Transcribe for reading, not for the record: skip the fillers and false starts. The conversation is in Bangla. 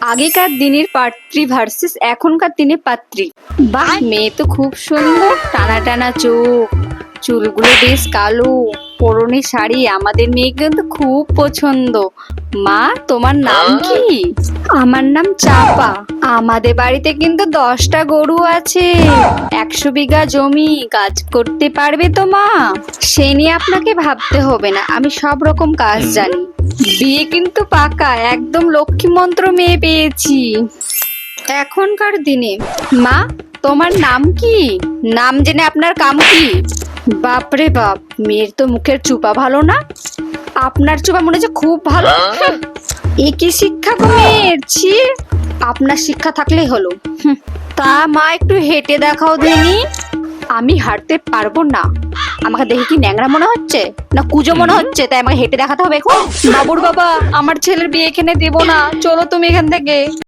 আগেকার দিনের পাত্রী ভার্সেস এখনকার দিনের পাত্রী। বাহ, মেয়ে তো খুব সুন্দর, টানা টানা চোখ, চুলগুলো বেশ কালো, পরনে শাড়ি। আমাদের মেয়ে কিন্তু খুব পছন্দ। মা, তোমার নাম কি? আমার নাম চাপা। আমাদের বাড়িতে কিন্তু 10টা গরু আছে, 100 বিঘা জমি। কাজ করতে পারবে তো মা? সে নিয়ে আপনাকে ভাবতে হবে না, আমি সব রকম কাজ জানি। বিয়ে কিন্তু পাকা, একদম লক্ষ্মী মন্ত্র মেয়ে পেয়েছি এখনকার দিনে। মা, তোমার নাম কি? নাম জেনে আপনার কাম কি? বাপরে বাপ, মেয়ের তো মুখের চুপা ভালো না। আপনার চুপা মনে হচ্ছে খুব ভালো। এ কি শিক্ষা গো মেয়ের, ছি। আপনার শিক্ষা থাকলেই হলো। তা মা, একটু হেঁটে দেখাও দেনি। আমি হাঁটতে পারবো না। আমাকে দেখে কি ন্যাংরা মনে হচ্ছে না কুজো মনে হচ্ছে, তাই আমাকে হেঁটে দেখাতে হবে এখন? বাবুর বাবা, আমার ছেলের বিয়ে এখানে দেবো না, চলো তুমি এখান থেকে।